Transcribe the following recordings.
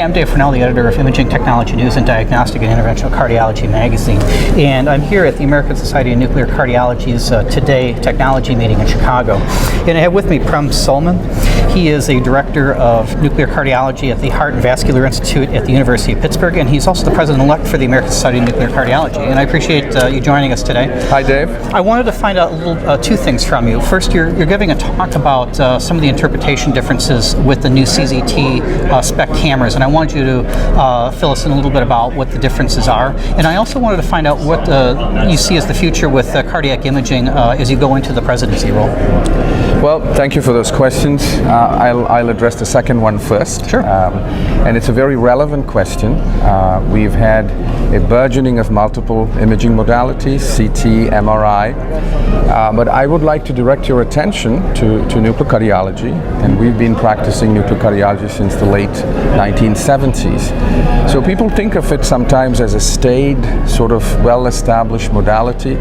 I'm Dave Fernell, the editor of Imaging Technology News and Diagnostic and Interventional Cardiology magazine, and I'm here at the American Society of Nuclear Cardiology's Today Technology meeting in Chicago. And I have with me Prem Solman. He is a director of nuclear cardiology at the Heart and Vascular Institute at the University of Pittsburgh, and he's also the president-elect for the American Society of Nuclear Cardiology. And I appreciate you joining us today. Hi, Dave. I wanted to find out a little, two things from you. First, you're giving a talk about some of the interpretation differences with the new CZT SPECT cameras, and I wanted you to fill us in a little bit about what the differences are. And I also wanted to find out what you see as the future with cardiac imaging as you go into the presidency role. Well, thank you for those questions. I'll address the second one first. Sure. And it's a very relevant question. We've had a burgeoning of multiple imaging modalities, CT, MRI, but I would like to direct your attention to nuclear cardiology, and we've been practicing nuclear cardiology since the late 1970s. So people think of it sometimes as a staid, sort of well-established modality,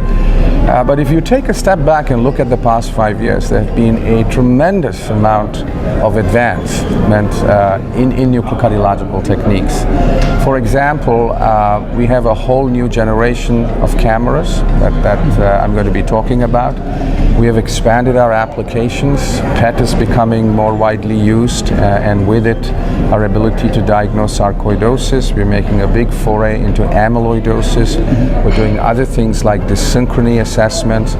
but if you take a step back and look at the past 5 years, there have been a tremendous amount of advancement in nuclear cardiological techniques. For example, we have a whole new generation of cameras that I'm going to be talking about. We have expanded our applications. PET is becoming more widely used, and with it, our ability to diagnose sarcoidosis. We're making a big foray into amyloidosis. We're doing other things like dyssynchrony assessment.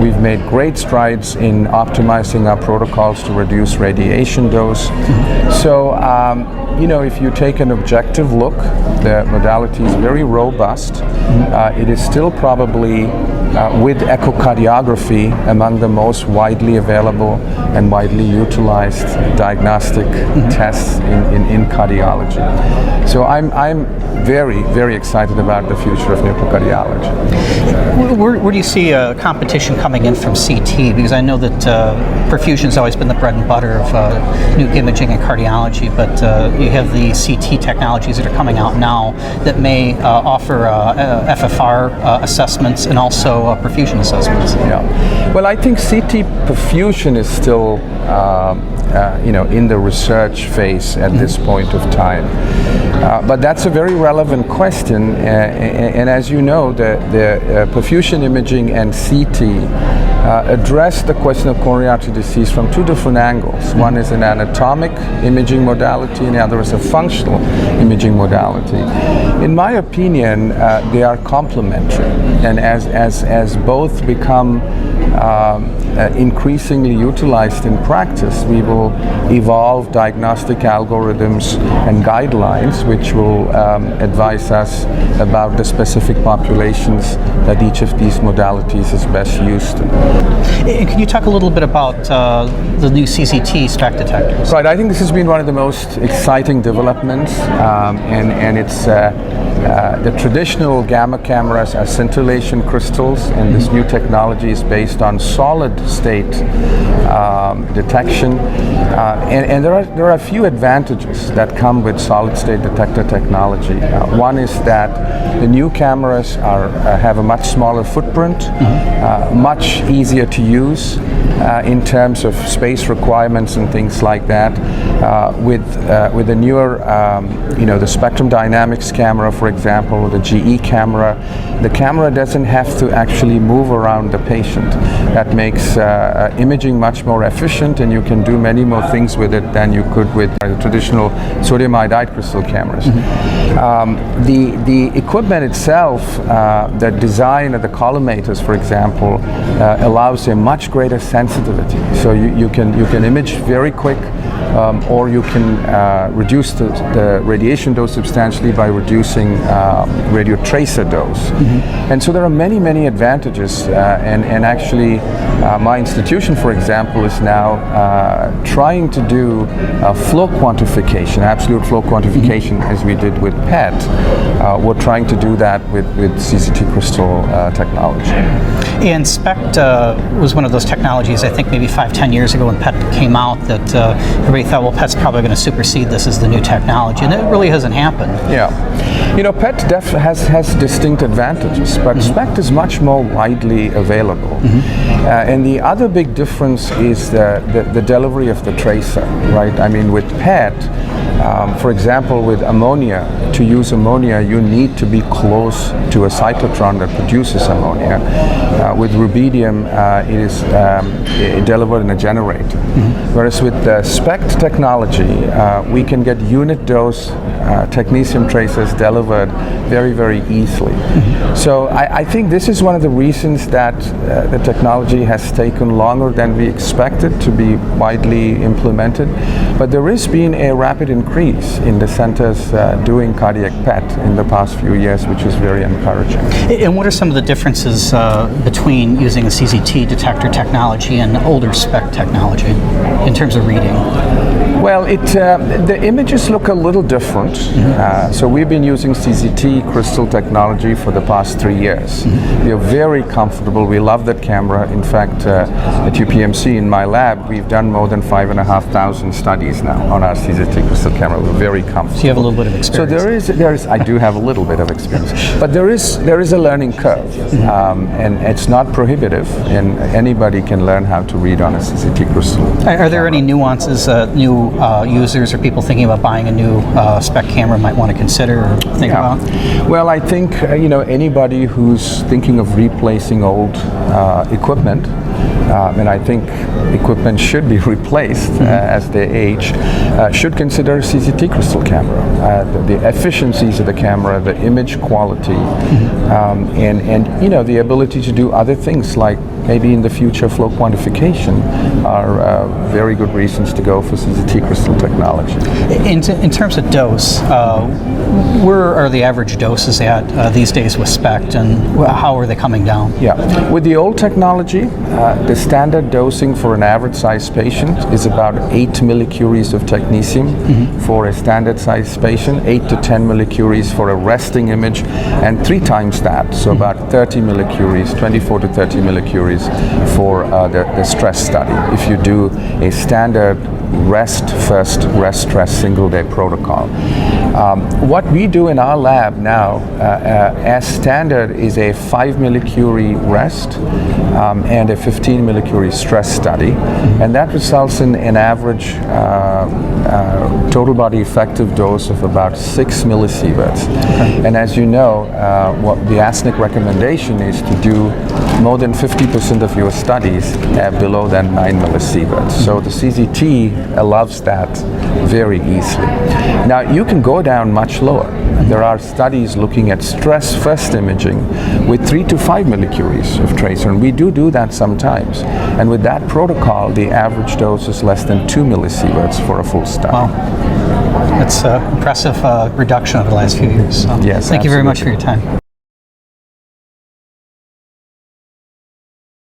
We've made great strides in optimizing our protocols to reduce radiation dose. So, if you take an objective look, the modality is very robust. It is still probably, with echocardiography, among the most widely available and widely utilized diagnostic tests in cardiology. So I'm very, very excited about the future of nuclear cardiology. Where do you see competition coming in from CT? Because I know that perfusion has always been the bread and butter of nuke imaging and cardiology, but you have the CT technologies that are coming out now that may offer FFR assessments and also perfusion assessments. Yeah. Well, I think CT perfusion is still in the research phase at this point of time. But that's a very relevant question, and as you know, the perfusion imaging and CT address the question of coronary artery disease from two different angles. One is an anatomic imaging modality, and the other is a functional imaging modality. In my opinion, they are complementary, and as both become increasingly utilized in practice, we will evolve diagnostic algorithms and guidelines which will advise us about the specific populations that each of these modalities is best used in. And can you talk a little bit about the new CZT SPECT detectors? Right, I think this has been one of the most exciting developments, and it's the traditional gamma cameras are scintillation crystals, and this new technology is based on solid state detection, and there are a few advantages that come with solid state detector technology. One is that the new cameras have a much smaller footprint, much easier to use in terms of space requirements and things like that. With the newer, the Spectrum Dynamics camera, for example, the GE camera, the camera doesn't have to actually move around the patient. That makes imaging much more efficient, and you can do many more things with it than you could with the traditional sodium iodide crystal cameras. The equipment itself, the design of the collimators, for example, allows a much greater sensitivity. So you can image very quick, or you can reduce the radiation dose substantially by reducing radio tracer dose. And so there are many advantages, and actually my institution, for example, is now trying to do flow quantification, absolute flow quantification, as we did with PET. We're trying to do that with CZT crystal technology. And SPECT was one of those technologies, I think maybe 5-10 years ago when PET came out, that everybody thought, well, PET's probably going to supersede this as the new technology, and it really hasn't happened. Yeah. PET has distinct advantages, but SPECT is much more widely available. And the other big difference is the delivery of the tracer, right? I mean, with PET, For example, with ammonia, to use ammonia, you need to be close to a cytotron that produces ammonia. With rubidium, it is delivered in a generator. Whereas with the SPECT technology, we can get unit dose technetium tracers delivered very, very easily. So I think this is one of the reasons that the technology has taken longer than we expected to be widely implemented. But there has been a rapid increase in the centers doing cardiac PET in the past few years, which is very encouraging. And what are some of the differences between using a CZT detector technology and older SPECT technology in terms of reading? Well, the images look a little different. So we've been using CZT crystal technology for the past 3 years. We are very comfortable. We love that camera. In fact, at UPMC in my lab, we've done more than 5,500 studies now on our CZT crystal camera. We're very comfortable. So you have a little bit of experience. So there is. I do have a little bit of experience, but there is a learning curve, and it's not prohibitive, and anybody can learn how to read on a CZT crystal. Are there any nuances, new users or people thinking about buying a new SPECT camera might want to consider or think about? Well, I think anybody who's thinking of replacing old equipment, and I think equipment should be replaced as they age, should consider a CZT crystal camera. The efficiencies of the camera, the image quality, and the ability to do other things like maybe in the future flow quantification are very good reasons to go for CZT crystal technology. In terms of dose, where are the average doses at these days with SPECT, and how are they coming down? Yeah, with the old technology, the standard dosing for an average size patient is about 8 millicuries of technetium for a standard size patient, 8 to 10 millicuries for a resting image, and 3 times that, so about 30 millicuries, 24 to 30 millicuries for the stress study. If you do a standard rest first, rest stress single day protocol. What we do in our lab now as standard is a 5 millicurie rest and a 15 millicurie stress study, and that results in an average total body effective dose of about 6 millisieverts. And as you know, what the ASNC recommendation is to do more than 50% of your studies below than 9 millisieverts. So the CZT allows that very easily. Now you can go down much lower. There are studies looking at stress first imaging with 3 to 5 millicuries of tracer, and we do that sometimes. And with that protocol, the average dose is less than 2 millisieverts for a full study. Wow. That's an impressive reduction over the last few years. So yes, thank you very much for your time.